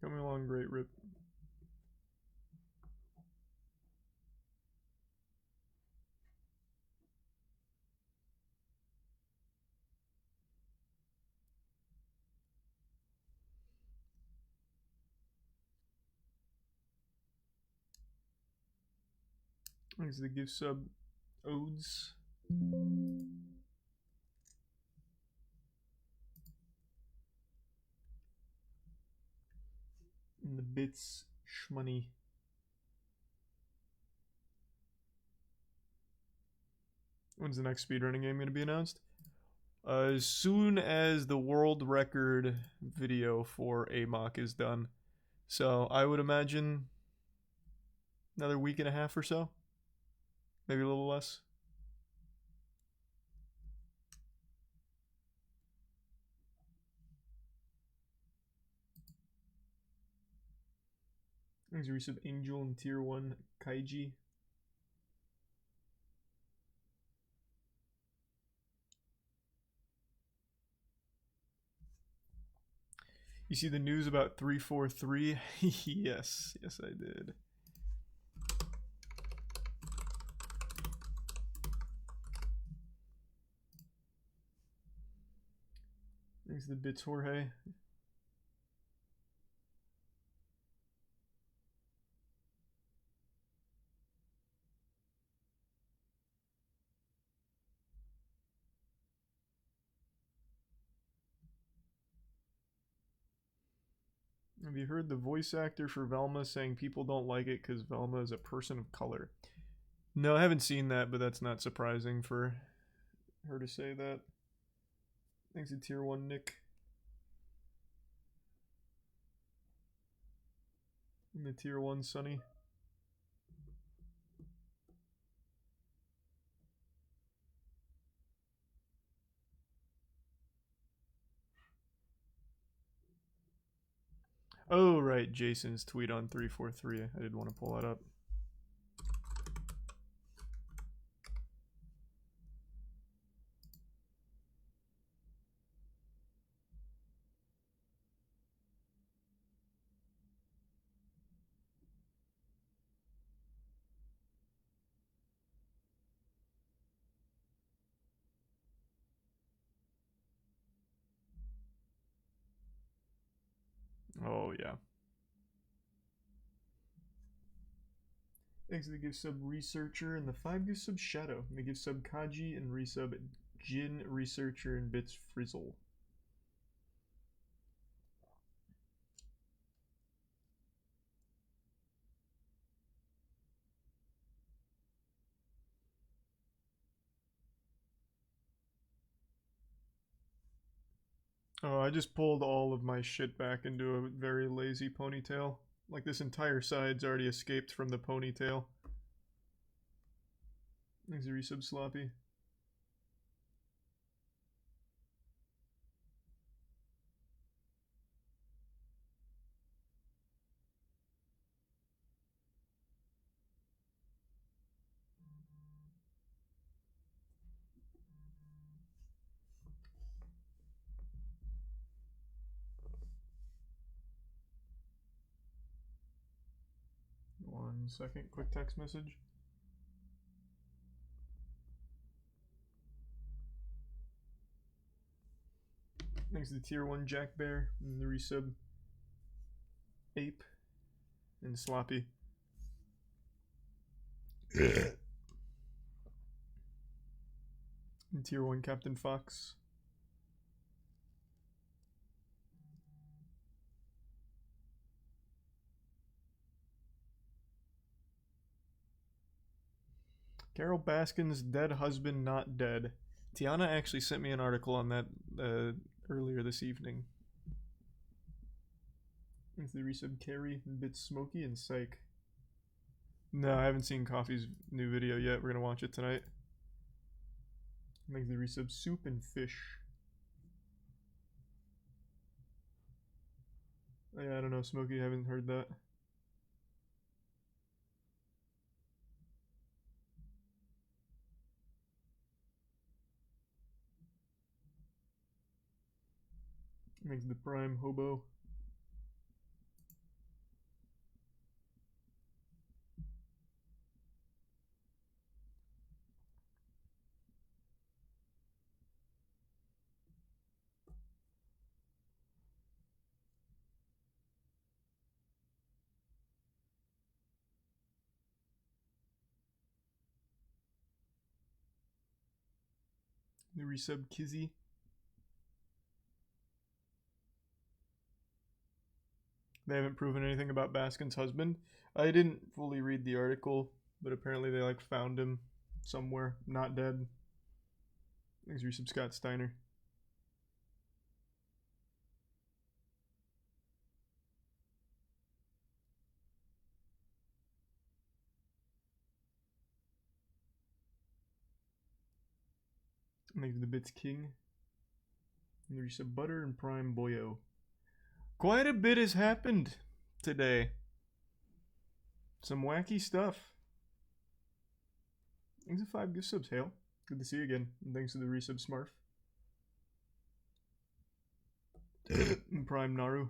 Coming along great, Rip. Thanks to the gift sub Odes. And the bits shmoney. When's the next speedrunning game going to be announced? As soon as the world record video for AMOC is done. So I would imagine another week and a half or so. Maybe a little less. There's a resub Angel and Tier 1 Kaiji. You see the news about 343? Yes, yes I did. Thanks to the bits, Jorge. Have you heard the voice actor for Velma saying people don't like it because Velma is a person of color? No, I haven't seen that, but that's not surprising for her to say that. Thanks to Tier 1 Nick. And the Tier 1 Sunny. Oh, right, Jason's tweet on 343. I did want to pull that up. Oh, yeah. Thanks to the gift sub Researcher and the 5 gift sub Shadow. And the gift sub Kaji and resub Jin Researcher and bits Frizzle. Oh, I just pulled all of my shit back into a very lazy ponytail. Like this entire side's already escaped from the ponytail. Thanks to resub Sloppy. One second, quick text message. Thanks to the Tier 1 Jack Bear and the resub Ape and Sloppy. And Tier 1 Captain Fox. Carol Baskin's dead husband not dead. Tiana actually sent me an article on that earlier this evening. Thanks to the resub Carrie, Bits Smoky, and Psych. No, I haven't seen Coffee's new video yet. We're gonna watch it tonight. Thanks to the resub Soup and Fish. Yeah, I don't know, Smokey, I haven't heard that. Thanks to the Prime Hobo. The resub Kizzy. They haven't proven anything about Baskin's husband. I didn't fully read the article, but apparently they like found him somewhere, not dead. Thanks, resub Scott Steiner. Thanks, the Bits King. And resub Butter and Prime Boyo. Quite a bit has happened today. Some wacky stuff. Thanks for 5 gift subs, Hale. Good to see you again. And thanks to the resub Smurf. And Prime Naru.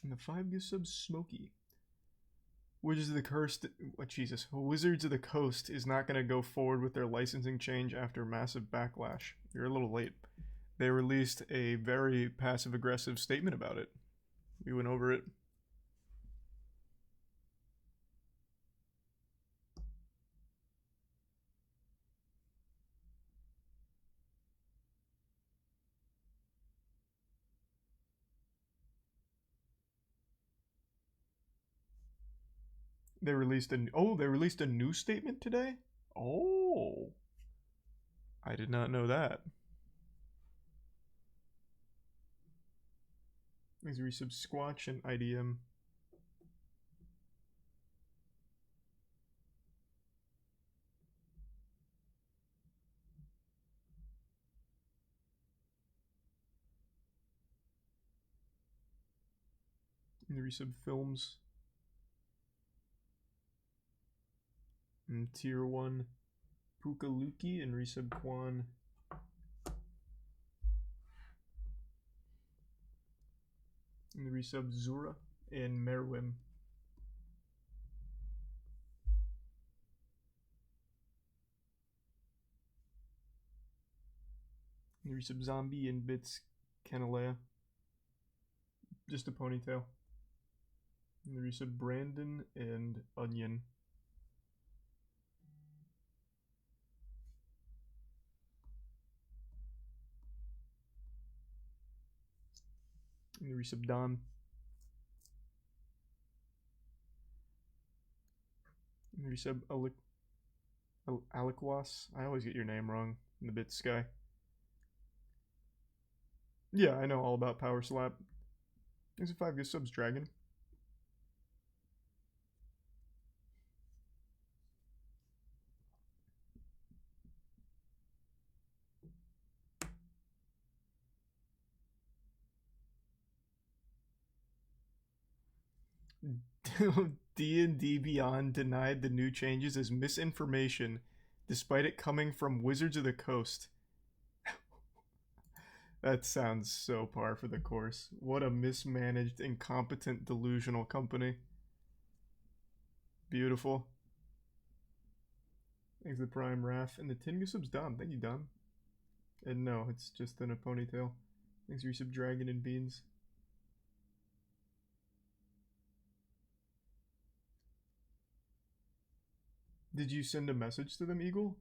And the 5 gift subs Smokey. Wizards of the Coast, Jesus, Wizards of the Coast is not going to go forward with their licensing change after massive backlash. You're a little late. They released a very passive-aggressive statement about it. We went over it. They released a new statement today? Oh. I did not know that. Thanks, resub Squatch and IDM. And the resub Films. And tier 1 Pukaluki and resub Quan. And the resub Zura and Merwim. And the resub Zombie and Bits Canalea. Just a ponytail. And the resub Brandon and Onion. And the resub Don. And the resub Aliquas. I always get your name wrong. In the Bit Sky. Yeah, I know all about Power Slap. Thanks for 5 gift subs, Dragon. D&D Beyond denied the new changes as misinformation, despite it coming from Wizards of the Coast. That sounds so par for the course. What a mismanaged, incompetent, delusional company. Beautiful. Thanks to Prime Raph. And the 10 gift subs, Dom. Thank you, Dom. And no, it's just in a ponytail. Thanks for resub Dragon and Beans. Did you send a message to them, Eagle?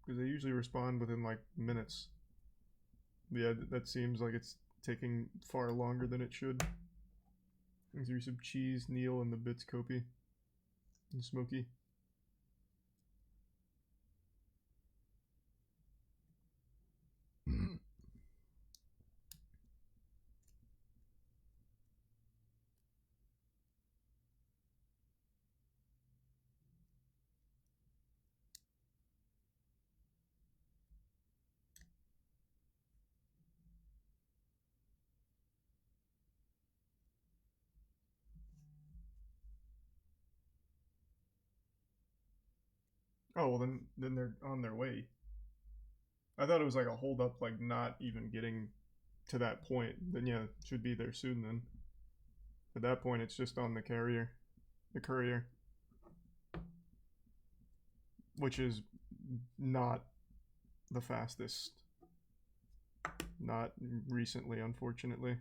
Because they usually respond within like minutes. Yeah, that seems like it's taking far longer than it should. Thanks for resub Cheese, Neil, and the Bits Kopi. And Smokey. Oh, well then they're on their way. I thought it was like a hold up, like not even getting to that point. Then yeah, it should be there soon then. At that point, it's just on the courier, which is not the fastest. Not recently, unfortunately.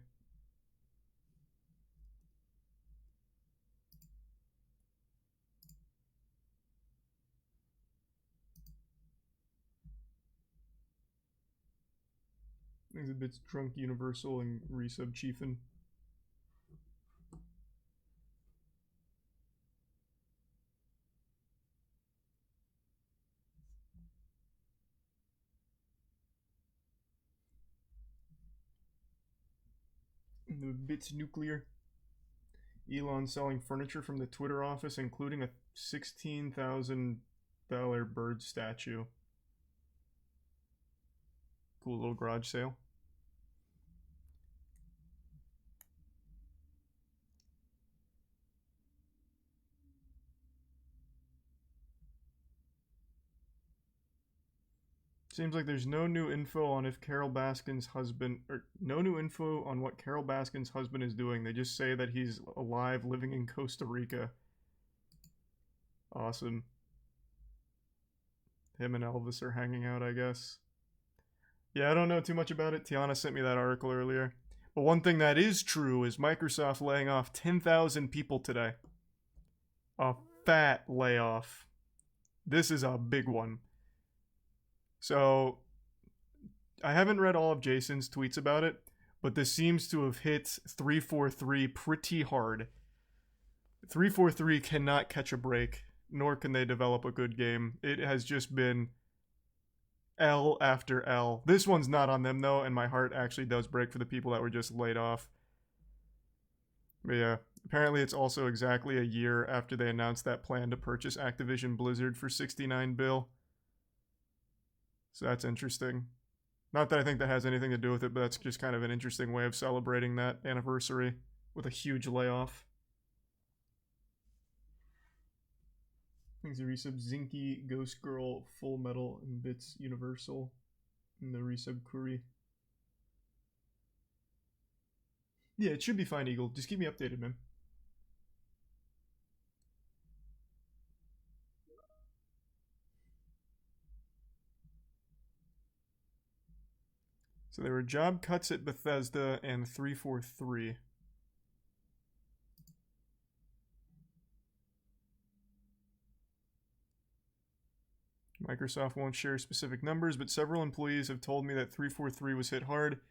He's a bit drunk Universal and resub Chiefin. The Bits Nuclear. Elon selling furniture from the Twitter office, including a $16,000 bird statue. Cool little garage sale. Seems like there's no new info on if Carol Baskin's husband, or no new info on what Carol Baskin's husband is doing. They just say that he's alive, living in Costa Rica. Awesome. Him and Elvis are hanging out, I guess. Yeah, I don't know too much about it. Tiana sent me that article earlier. But one thing that is true is Microsoft laying off 10,000 people today. A fat layoff. This is a big one. So, I haven't read all of Jason's tweets about it, but this seems to have hit 343 pretty hard. 343 cannot catch a break, nor can they develop a good game. It has just been L after L. This one's not on them, though, and my heart actually does break for the people that were just laid off. But yeah, apparently it's also exactly a year after they announced that plan to purchase Activision Blizzard for $69 billion. So that's interesting. Not that I think that has anything to do with it, but that's just kind of an interesting way of celebrating that anniversary with a huge layoff. Thanks to resub Zinky, Ghost Girl, Full Metal, and Bits Universal. And the resub Curry. Yeah, it should be fine, Eagle. Just keep me updated, man. So there were job cuts at Bethesda and 343. Microsoft won't share specific numbers, but several employees have told me that 343 was hit hard.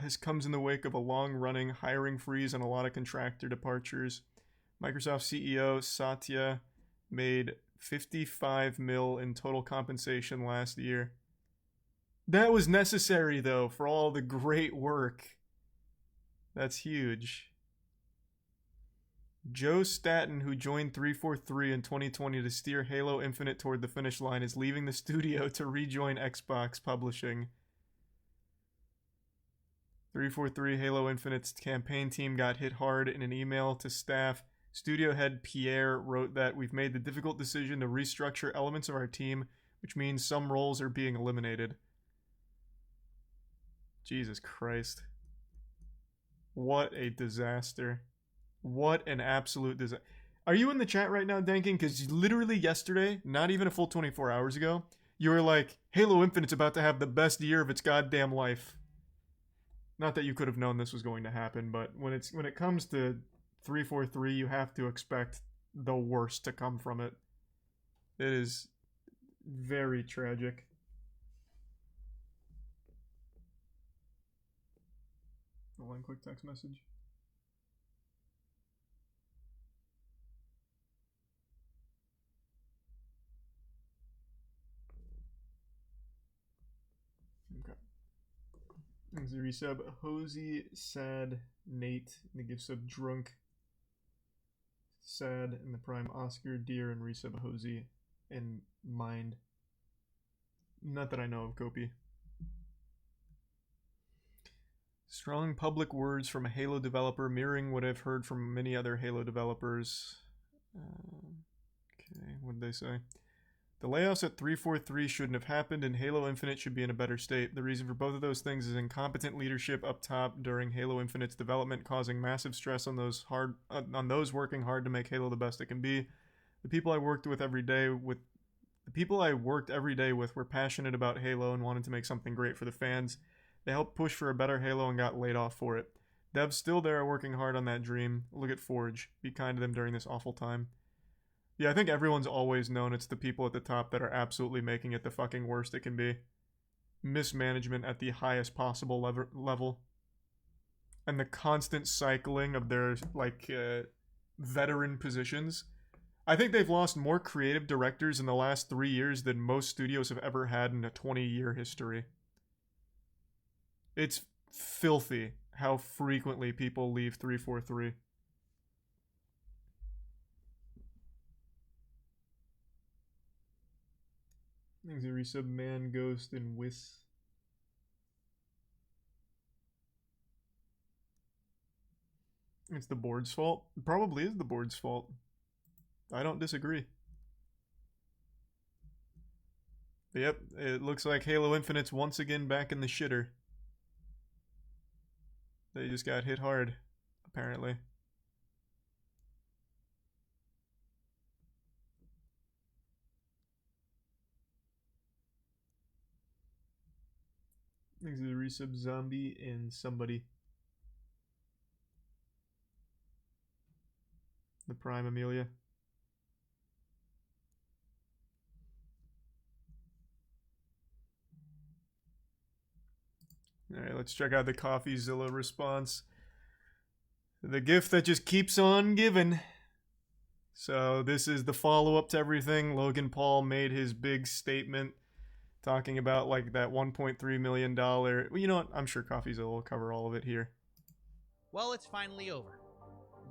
This comes in the wake of a long-running hiring freeze and a lot of contractor departures. Microsoft CEO Satya made $55 million in total compensation last year. That was necessary, though, for all the great work. That's huge. Joe Staten, who joined 343 in 2020 to steer Halo Infinite toward the finish line, is leaving the studio to rejoin Xbox Publishing. 343 Halo Infinite's campaign team got hit hard. In an email to staff, studio head Pierre wrote that we've made the difficult decision to restructure elements of our team, which means some roles are being eliminated. Jesus Christ. What a disaster. What an absolute disaster. Are you in the chat right now, Dankin? Because literally yesterday, not even a full 24 hours ago, you were like, Halo Infinite's about to have the best year of its goddamn life. Not that you could have known this was going to happen, but when it comes to 343, you have to expect the worst to come from it. It is very tragic. One quick text message. Okay. Thanks, resub. Hosey, Sad, Nate, and the gift sub Drunk, Sad, and the Prime Oscar, Deer, and resub Hosey, and Mind. Not that I know of, Kopi. Strong public words from a Halo developer, mirroring what I've heard from many other Halo developers. Okay, what did they say? The layoffs at 343 shouldn't have happened, and Halo Infinite should be in a better state. The reason for both of those things is incompetent leadership up top during Halo Infinite's development, causing massive stress on those working hard to make Halo the best it can be. The people I worked every day with were passionate about Halo and wanted to make something great for the fans. They helped push for a better Halo and got laid off for it. Devs still there are working hard on that dream. Look at Forge. Be kind to them during this awful time. Yeah, I think everyone's always known it's the people at the top that are absolutely making it the fucking worst it can be. mismanagement at the highest possible level. And the constant cycling of their, like, veteran positions. I think they've lost more creative directors in the last 3 years than most studios have ever had in a 20-year history. It's filthy how frequently people leave 343. Thanks, resub Man, Ghost, and Whis. It's the board's fault. It probably is the board's fault. I don't disagree. Yep, it looks like Halo Infinite's once again back in the shitter. They just got hit hard, apparently. Thanks to the resub Zombie and somebody. The Prime Amelia. Alright, let's check out the Coffeezilla response. The gift that just keeps on giving. So this is the follow-up to everything. Logan Paul made his big statement talking about like that $1.3 million. Well, you know what? I'm sure Coffeezilla will cover all of it here. Well, it's finally over.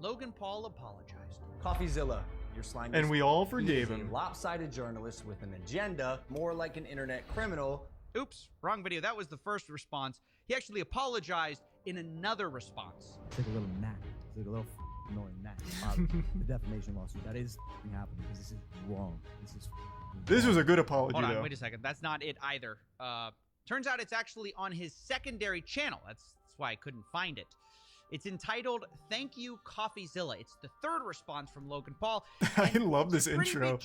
Logan Paul apologized. Coffeezilla, your slime. And we all forgave him. A lopsided journalist with an agenda, more like an internet criminal. Oops, wrong video. That was the first response. He actually apologized in another response. It's like a little gnat. It's like a little annoying gnat. The defamation lawsuit. That is happening because this is wrong. This was a good apology, Hold on, though. wait a second. That's not it either. Turns out it's actually on his secondary channel. That's why I couldn't find it. It's entitled, Thank You, Coffeezilla. It's the third response from Logan Paul. I love this intro.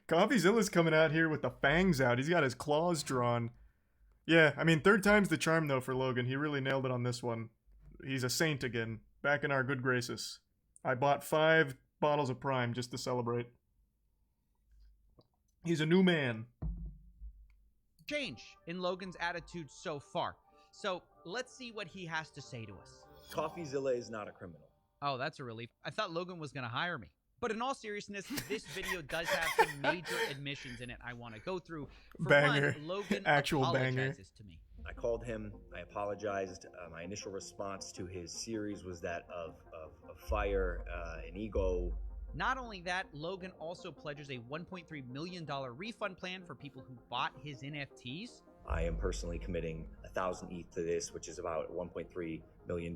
Coffeezilla's coming out here with the fangs out. He's got his claws drawn. Yeah, I mean, third time's the charm, though, for Logan. He really nailed it on this one. He's a saint again. Back in our good graces. I bought 5 bottles of Prime just to celebrate. He's a new man. Change in Logan's attitude so far. So let's see what he has to say to us. Coffeezilla is not a criminal. Oh, that's a relief. I thought Logan was going to hire me. But in all seriousness, this video does have some major admissions in it I want to go through. For banger. One, Logan Actual apologizes banger. to me. I called him. I apologized. My initial response to his series was that of fire and ego. Not only that, Logan also pledges a $1.3 million refund plan for people who bought his NFTs. I am personally committing 1,000 ETH to this, which is about $1.3 million.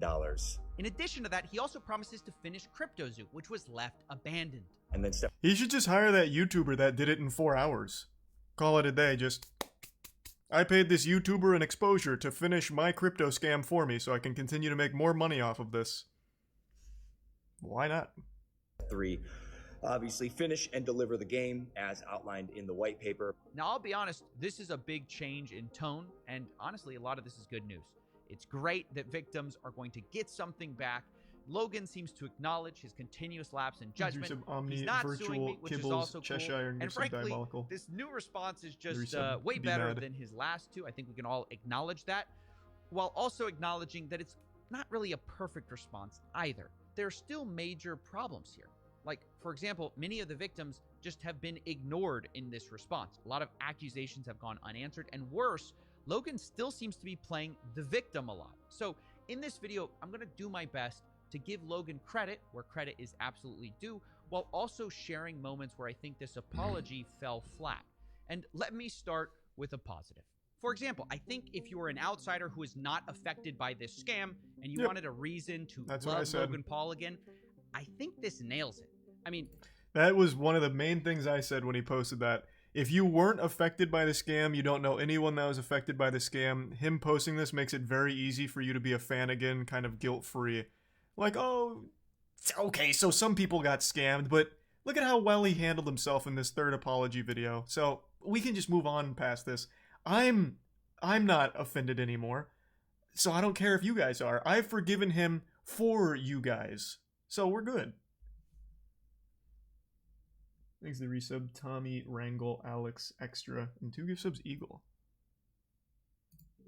In addition to that, he also promises to finish CryptoZoo, which was left abandoned. And then He should just hire that YouTuber that did it in 4 hours. Call it a day, just... I paid this YouTuber an exposure to finish my crypto scam for me so I can continue to make more money off of this. Why not? 3, obviously finish and deliver the game as outlined in the white paper. Now, I'll be honest, this is a big change in tone, and honestly, a lot of this is good news. It's great that victims are going to get something back. Logan seems to acknowledge his continuous lapse in judgment. He's not suing me, which is also cool. And frankly, this new response is just way better than his last two. I think we can all acknowledge that, while also acknowledging that it's not really a perfect response either. There are still major problems here. Like, for example, many of the victims just have been ignored in this response. A lot of accusations have gone unanswered, and worse, Logan still seems to be playing the victim a lot. So in this video, I'm going to do my best to give Logan credit where credit is absolutely due, while also sharing moments where I think this apology fell flat. And let me start with a positive. For example, I think if you were an outsider who is not affected by this scam and you wanted a reason to love Logan Paul again, I think this nails it. I mean, that was one of the main things I said when he posted that. If you weren't affected by the scam, you don't know anyone that was affected by the scam, him posting this makes it very easy for you to be a fan again, kind of guilt-free. Like, oh, okay, so some people got scammed, but look at how well he handled himself in this third apology video. So we can just move on past this. I'm not offended anymore, so I don't care if you guys are. I've forgiven him for you guys, so we're good. Thanks to the resub, Tommy, Wrangle, Alex, Extra, and 2 gift subs, Eagle.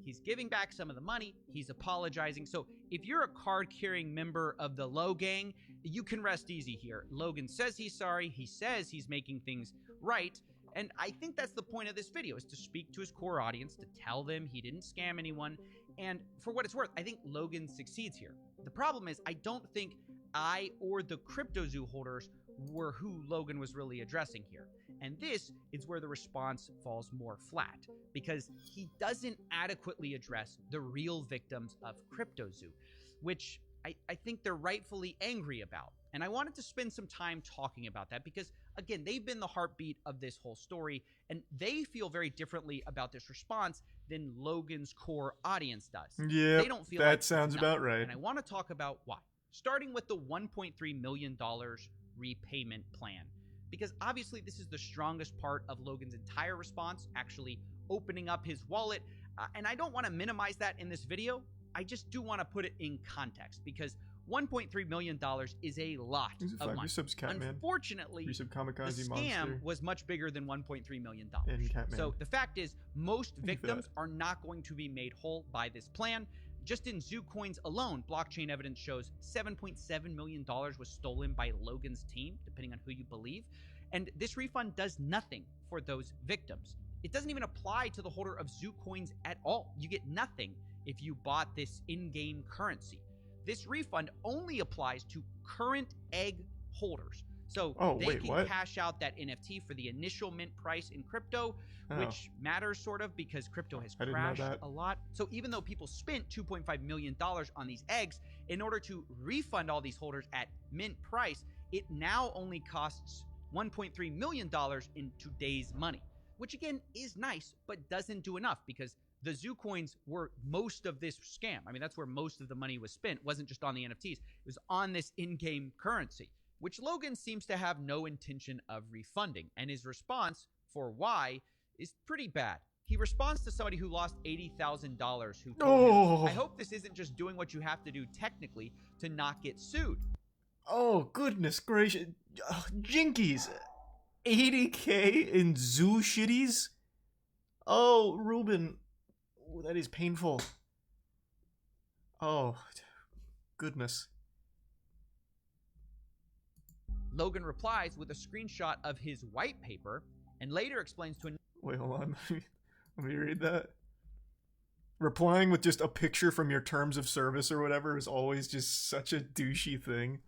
He's giving back some of the money. He's apologizing. So if you're a card-carrying member of the Low Gang, you can rest easy here. Logan says he's sorry. He says he's making things right. And I think that's the point of this video, is to speak to his core audience, to tell them he didn't scam anyone. And for what it's worth, I think Logan succeeds here. The problem is, I don't think I or the CryptoZoo holders were who Logan was really addressing here. And this is where the response falls more flat, because he doesn't adequately address the real victims of CryptoZoo, which I think they're rightfully angry about. And I wanted to spend some time talking about that because, again, they've been the heartbeat of this whole story, and they feel very differently about this response than Logan's core audience does. Yeah, they don't feel that like sounds about right. And I want to talk about why. Starting with the $1.3 million repayment plan. Because obviously this is the strongest part of Logan's entire response, actually opening up his wallet. And I don't want to minimize that in this video. I just do want to put it in context, because $1.3 million is a lot of money. Unfortunately, the scam was much bigger than $1.3 million. So the fact is, most victims are not going to be made whole by this plan. Just in Zoo Coins alone, blockchain evidence shows $7.7 million was stolen by Logan's team, depending on who you believe. And this refund does nothing for those victims. It doesn't even apply to the holder of Zoo Coins at all. You get nothing if you bought this in-game currency. This refund only applies to current egg holders. So they can cash out that NFT for the initial mint price in crypto, which matters sort of because crypto has crashed a lot. So even though people spent $2.5 million on these eggs, in order to refund all these holders at mint price, it now only costs $1.3 million in today's money, which again is nice, but doesn't do enough, because the Zoo Coins were most of this scam. I mean, that's where most of the money was spent. It wasn't just on the NFTs. It was on this in-game currency, which Logan seems to have no intention of refunding. And his response for why is pretty bad. He responds to somebody who lost $80,000 who told him, I hope this isn't just doing what you have to do technically to not get sued. Oh, goodness gracious. Jinkies. 80K in zoo shitties? Oh, Ruben. Oh, that is painful. Oh, goodness. Logan replies with a screenshot of his white paper and later explains to Wait, hold on. Let me read that. Replying with just a picture from your terms of service or whatever is always just such a douchey thing.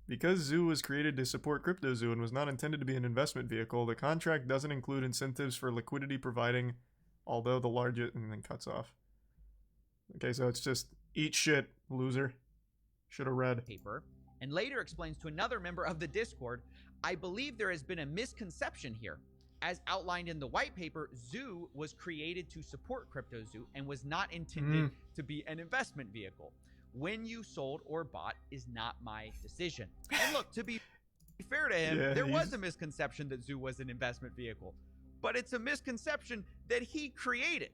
Because Zoo was created to support CryptoZoo and was not intended to be an investment vehicle, the contract doesn't include incentives for liquidity providing, although the largest, and then cuts off. Okay, so it's just eat shit, loser. Should have read. Paper, and later explains to another member of the Discord, I believe there has been a misconception here. As outlined in the white paper, Zoo was created to support CryptoZoo and was not intended to be an investment vehicle. When you sold or bought is not my decision. And look, to be fair to him, there was a misconception that Zoo was an investment vehicle, but it's a misconception that he created.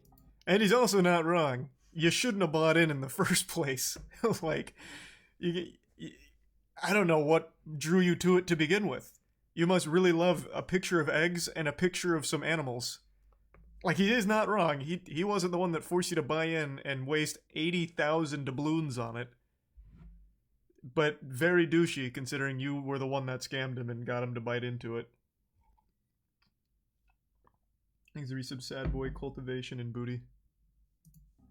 And he's also not wrong. You shouldn't have bought in the first place. Like, I don't know what drew you to it to begin with. You must really love a picture of eggs and a picture of some animals. Like, he is not wrong. He wasn't the one that forced you to buy in and waste 80,000 doubloons on it. But very douchey, considering you were the one that scammed him and got him to bite into it. Thanks to resub Sad Boy, Cultivation, and Booty.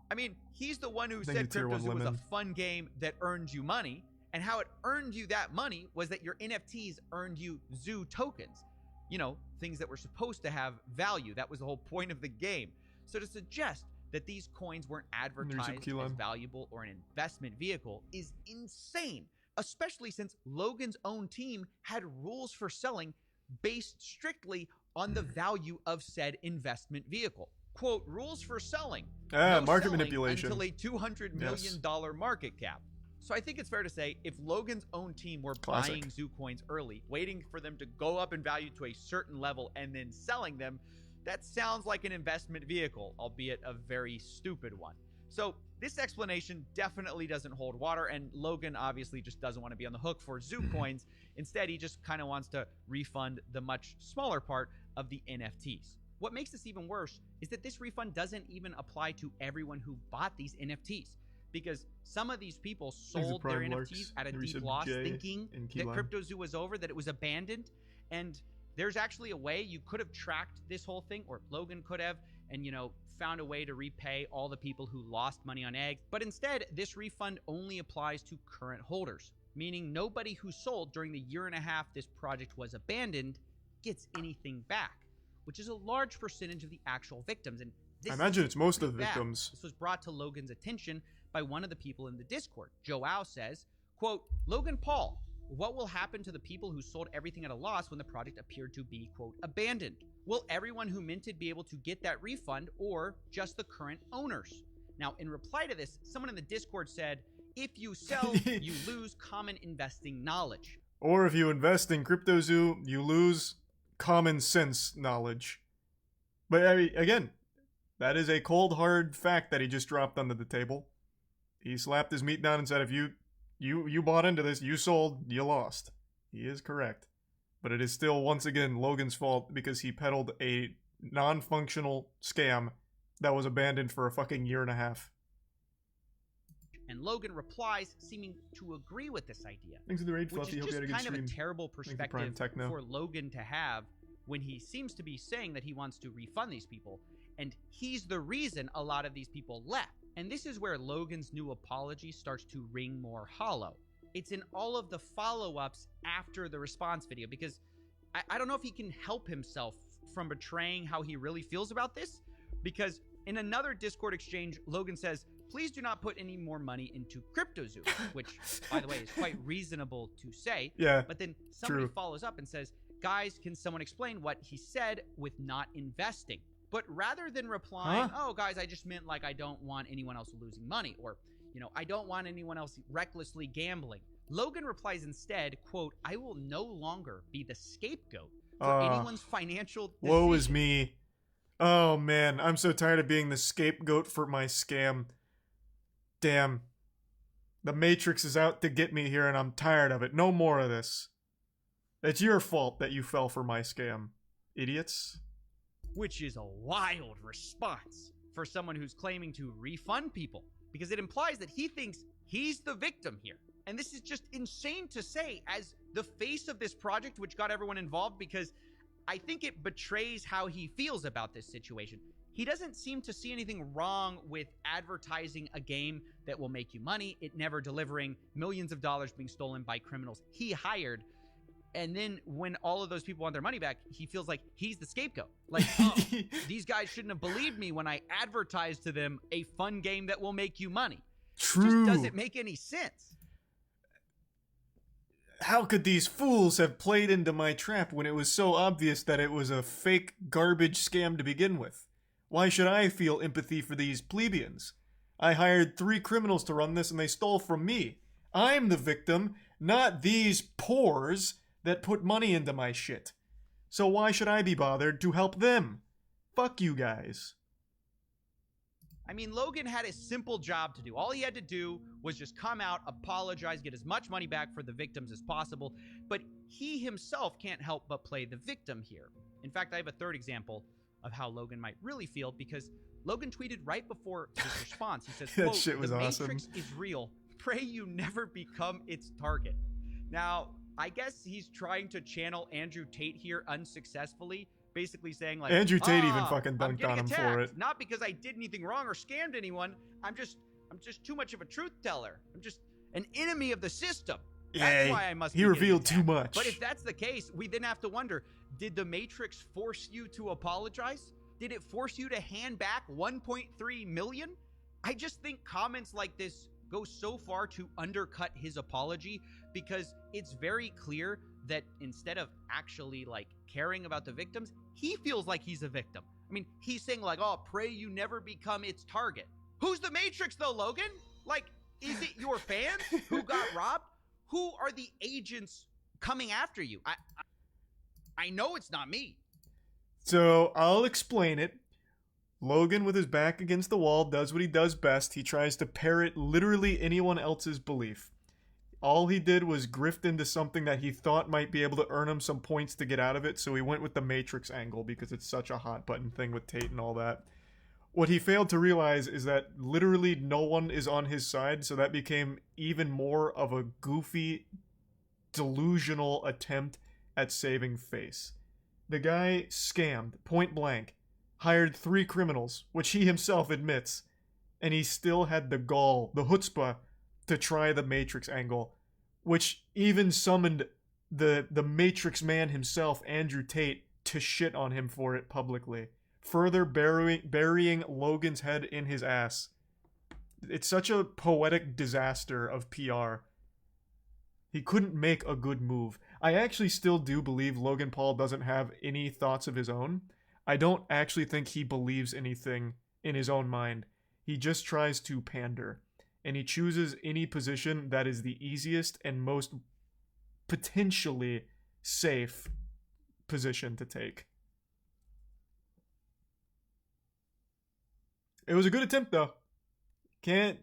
I mean, he's the one who said CryptoZoo was a fun game that earned you money, and how it earned you that money was that your NFTs earned you Zoo tokens. You know, things that were supposed to have value. That was the whole point of the game. So to suggest that these coins weren't advertised as valuable or an investment vehicle is insane, especially since Logan's own team had rules for selling based strictly on the value of said investment vehicle. Quote, rules for selling. No market manipulation. Until a $200 million market cap. So I think it's fair to say, if Logan's own team were buying Zoo Coins early, waiting for them to go up in value to a certain level and then selling them, that sounds like an investment vehicle, albeit a very stupid one. So this explanation definitely doesn't hold water, and Logan obviously just doesn't want to be on the hook for Zoo Coins. Instead, he just kind of wants to refund the much smaller part of the NFTs. what makes this even worse is that this refund doesn't even apply to everyone who bought these NFTs, because some of these people sold their NFTs at a deep loss thinking that CryptoZoo was over, that it was abandoned. And there's actually a way you could have tracked this whole thing, or Logan could have, and, you know, found a way to repay all the people who lost money on eggs. But instead, this refund only applies to current holders, meaning nobody who sold during the year and a half this project was abandoned gets anything back, which is a large percentage of the actual victims. And this, I imagine it's most of the victims. This was brought to Logan's attention by one of the people in the Discord. Joao says, quote, "Logan Paul, what will happen to the people who sold everything at a loss when the project appeared to be, quote, abandoned? Will everyone who minted be able to get that refund, or just the current owners?" Now, in reply to this, someone in the Discord said, "If you sell, you lose common investing knowledge." Or if you invest in CryptoZoo, you lose common sense knowledge. But I mean, again, that is a cold, hard fact that he just dropped onto the table. He slapped his meat down and said, if you bought into this, you sold, you lost. He is correct. But it is still, once again, Logan's fault because he peddled a non-functional scam that was abandoned for a fucking year and a half. And Logan replies, seeming to agree with this idea. Thanks for the raid, Fluffy. Which is Hope you had a good just kind stream. of a terrible perspective for Logan to have when he seems to be saying that he wants to refund these people. And he's the reason a lot of these people left. And this is where Logan's new apology starts to ring more hollow. It's in all of the follow-ups after the response video, because I don't know if he can help himself from betraying how he really feels about this, because in another Discord exchange, Logan says, "Please do not put any more money into CryptoZoo," which, by the way, is quite reasonable to say. Yeah, but then somebody follows up and says, "Guys, can someone explain what he said with not investing?" But rather than replying, "Oh, guys, I just meant, like, I don't want anyone else losing money," or, you know, "I don't want anyone else recklessly gambling," Logan replies instead, quote, "I will no longer be the scapegoat for anyone's financial decisions." Woe is me. Oh, man, I'm so tired of being the scapegoat for my scam. Damn. The Matrix is out to get me here, and I'm tired of it. No more of this. It's your fault that you fell for my scam. Idiots. Which is a wild response for someone who's claiming to refund people, because it implies that he thinks he's the victim here. And this is just insane to say as the face of this project, which got everyone involved, because I think it betrays how he feels about this situation. He doesn't seem to see anything wrong with advertising a game that will make you money, it never delivering, millions of dollars being stolen by criminals he hired. And then when all of those people want their money back, he feels like he's the scapegoat. Like, oh, these guys shouldn't have believed me when I advertised to them a fun game that will make you money. True. It just doesn't make any sense. How could these fools have played into my trap when it was so obvious that it was a fake garbage scam to begin with? Why should I feel empathy for these plebeians? I hired 3 criminals to run this and they stole from me. I'm the victim, not these pores that put money into my shit. So why should I be bothered to help them? Fuck you guys. I mean, Logan had a simple job to do. All he had to do was just come out, apologize, get as much money back for the victims as possible. But he himself can't help but play the victim here. In fact, I have a third example of how Logan might really feel, because Logan tweeted right before his response. He says, that quote, shit was "The awesome. Matrix is real. Pray you never become its target." Now, I guess he's trying to channel Andrew Tate here unsuccessfully, basically saying, like, Andrew Tate even fucking dunked on him attacked, for it. not because I did anything wrong or scammed anyone. I'm just too much of a truth teller. I'm just an enemy of the system. That's why I must be he revealed getting too attacked. much. But if that's the case, we then have to wonder, did the Matrix force you to apologize? Did it force you to hand back 1.3 million? I just think comments like this go so far to undercut his apology, because it's very clear that instead of actually, like, caring about the victims, he feels like he's a victim. I mean, he's saying, like, "Oh, pray you never become its target." Who's the Matrix, though, Logan? Like, is it your fans who got robbed? Who are the agents coming after you? I know it's not me. So, I'll explain it. Logan, with his back against the wall, does what he does best. He tries to parrot literally anyone else's belief. all he did was grift into something that he thought might be able to earn him some points to get out of it, so he went with the Matrix angle because it's such a hot button thing with Tate and all that. What he failed to realize is that literally no one is on his side, so that became even more of a goofy, delusional attempt at saving face. The guy scammed, point blank, hired 3 criminals, which he himself admits, and he still had the gall, the chutzpah, to try the Matrix angle, which even summoned the Matrix man himself, Andrew Tate, to shit on him for it publicly, further burying Logan's head in his ass. It's such a poetic disaster of PR. He couldn't make a good move. I actually still do believe Logan Paul doesn't have any thoughts of his own. I don't actually think he believes anything in his own mind. He just tries to pander. And he chooses any position that is the easiest and most potentially safe position to take. It was a good attempt, though. Can't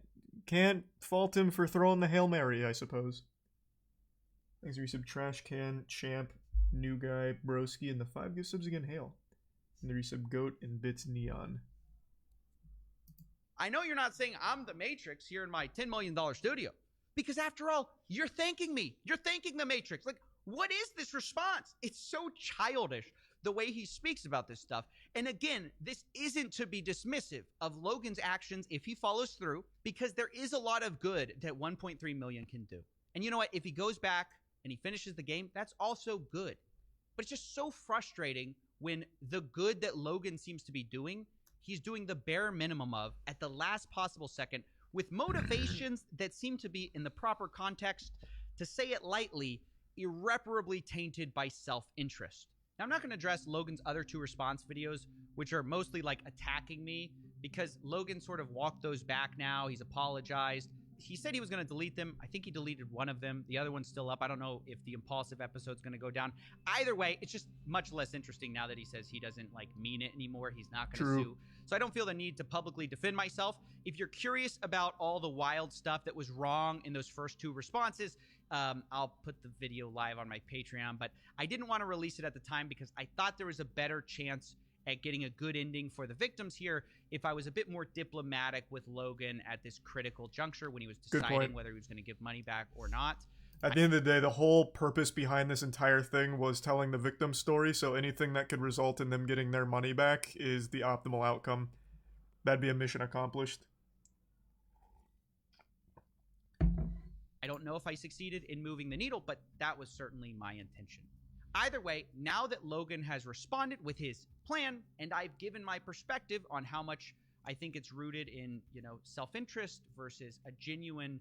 fault him for throwing the Hail Mary, I suppose. Thanks for resub, Trash Can, Champ, New Guy, Broski, and the 5 gift subs again, Hail. And the resub, Goat, and Bits Neon. I know you're not saying I'm the Matrix here in my $10 million studio. Because after all, you're thanking me. You're thanking the Matrix. Like, what is this response? It's so childish, the way he speaks about this stuff. And again, this isn't to be dismissive of Logan's actions if he follows through, because there is a lot of good that 1.3 million can do. And you know what? If he goes back and he finishes the game, that's also good. But it's just so frustrating when the good that Logan seems to be doing, he's doing the bare minimum of at the last possible second with motivations that seem to be, in the proper context, to say it lightly, irreparably tainted by self-interest. Now, I'm not going to address Logan's other 2 response videos, which are mostly like attacking me, because Logan sort of walked those back now. He's apologized. He said he was going to delete them. I think he deleted one of them. The other one's still up. I don't know if the impulsive episode's going to go down. Either way, it's just much less interesting now that he says he doesn't like mean it anymore. He's not going to sue. So I don't feel the need to publicly defend myself. If you're curious about all the wild stuff that was wrong in those first 2 responses, I'll put the video live on my Patreon. But I didn't want to release it at the time because I thought there was a better chance at getting a good ending for the victims here if I was a bit more diplomatic with Logan at this critical juncture when he was deciding whether he was going to give money back or not. At the end of the day, the whole purpose behind this entire thing was telling the victim story, so anything that could result in them getting their money back is the optimal outcome. That'd be a mission accomplished. I don't know if I succeeded in moving the needle, but that was certainly my intention. Either way, now that Logan has responded with his plan, and I've given my perspective on how much I think it's rooted in, self-interest versus a genuine,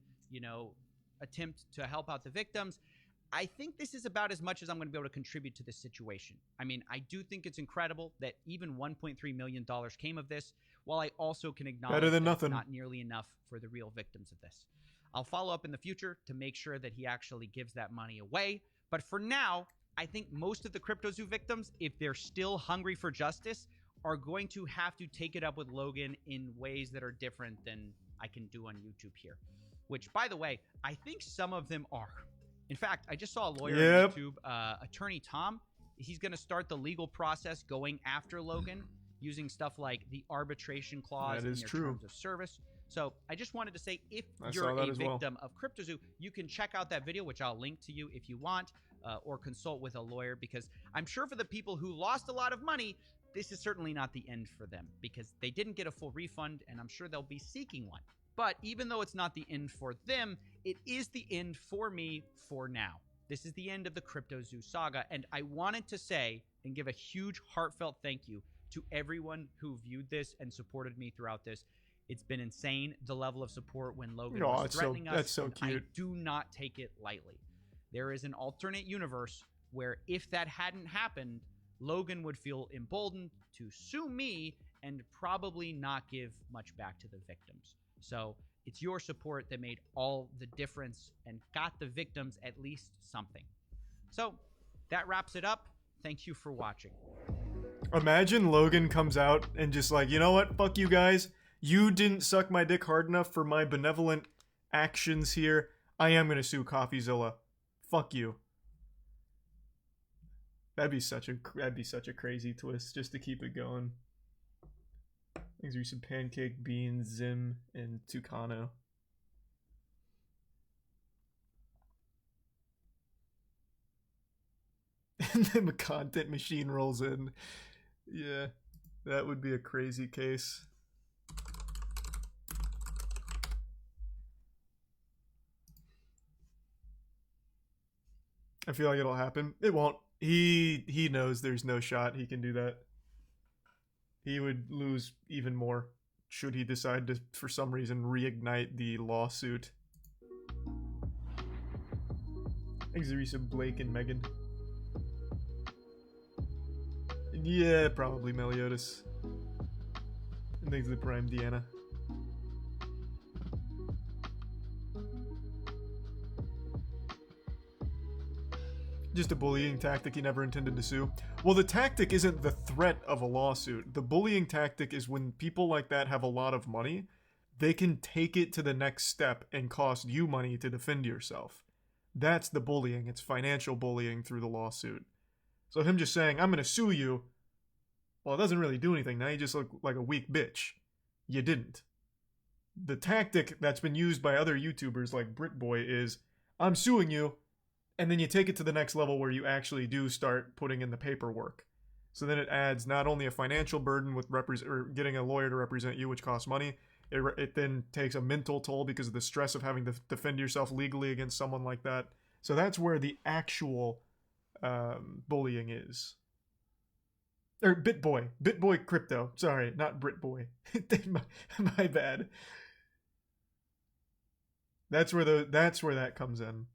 attempt to help out the victims, I think this is about as much as I'm going to be able to contribute to this situation. I mean, I do think it's incredible that even $1.3 million came of this, while I also can acknowledge that it's not nearly enough for the real victims of this. I'll follow up in the future to make sure that he actually gives that money away, but for now, I think most of the CryptoZoo victims, if they're still hungry for justice, are going to have to take it up with Logan in ways that are different than I can do on YouTube here. Which, by the way, I think some of them are. In fact, I just saw a lawyer on YouTube, Attorney Tom. He's going to start the legal process going after Logan using stuff like the arbitration clause in your terms of service. So I just wanted to say, if you're a victim of CryptoZoo, you can check out that video, which I'll link to you if you want, or consult with a lawyer, because I'm sure for the people who lost a lot of money, this is certainly not the end for them, because they didn't get a full refund, and I'm sure they'll be seeking one. But even though it's not the end for them, it is the end for me for now. This is the end of the CryptoZoo saga, and I wanted to say and give a huge heartfelt thank you to everyone who viewed this and supported me throughout this. It's been insane, the level of support when Logan was threatening us. That's so cute. I do not take it lightly. There is an alternate universe where if that hadn't happened, Logan would feel emboldened to sue me and probably not give much back to the victims. So it's your support that made all the difference and got the victims at least something. So that wraps it up. Thank you for watching. Imagine Logan comes out and just like, you know what? Fuck you guys. You didn't suck my dick hard enough for my benevolent actions here. I am gonna sue Coffeezilla. Fuck you. That'd be such a crazy twist just to keep it going. Things are some Pancake, Beans, Zim, and Tucano. And then the content machine rolls in. Yeah, that would be a crazy case. I feel like it'll happen. It won't. He knows there's no shot he can do that. He would lose even more should he decide to, for some reason, reignite the lawsuit. Thanks, Zarisa, Blake, and Megan. Yeah, probably Meliodas. And thanks to the Prime, Deanna. Just a bullying tactic he never intended to sue. Well, the tactic isn't the threat of a lawsuit. The bullying tactic is when people like that have a lot of money, they can take it to the next step and cost you money to defend yourself. That's the bullying. It's financial bullying through the lawsuit. So him just saying, I'm going to sue you, well, it doesn't really do anything. Now you just look like a weak bitch. You didn't. The tactic that's been used by other YouTubers like BritBoy is, I'm suing you, and then you take it to the next level where you actually do start putting in the paperwork. So then it adds not only a financial burden with getting a lawyer to represent you, which costs money, it then takes a mental toll because of the stress of having to defend yourself legally against someone like that. So that's where the actual bullying is. Or BitBoy Crypto. Sorry, not BritBoy. my bad. That's where that comes in.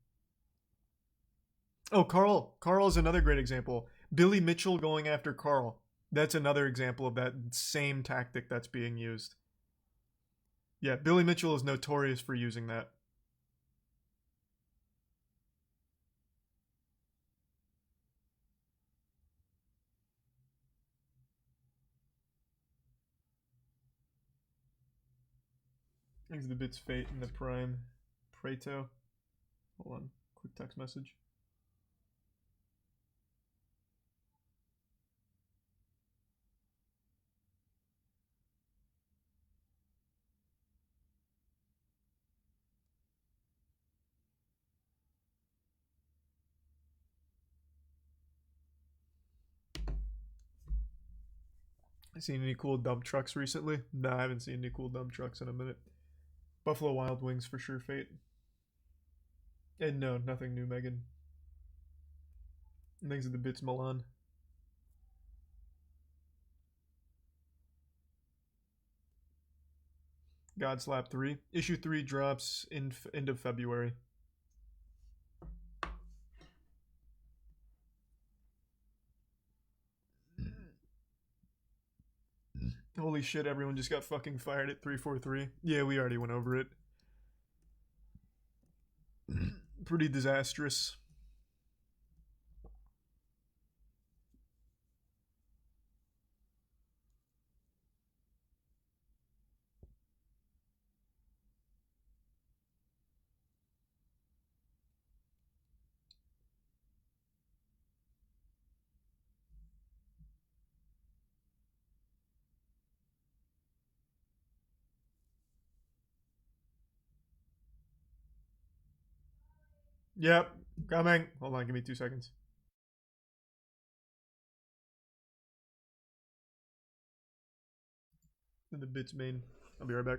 Oh, Carl. Carl's another great example. Billy Mitchell going after Carl. That's another example of that same tactic that's being used. Yeah, Billy Mitchell is notorious for using that. Thanks the bits Fate and the Prime. Preto. Hold on. Quick text message. Seen any cool dump trucks recently? No, I haven't seen any cool dump trucks in a minute. Buffalo Wild Wings for sure, Fate. And no, nothing new, Megan. Thanks to the bits, Milan. Godslap 3. Issue 3 drops in end of February. Holy shit, everyone just got fucking fired at 343. Yeah, we already went over it. Pretty disastrous. Yep, coming. Hold on, give me 2 seconds. The bits main. I'll be right back.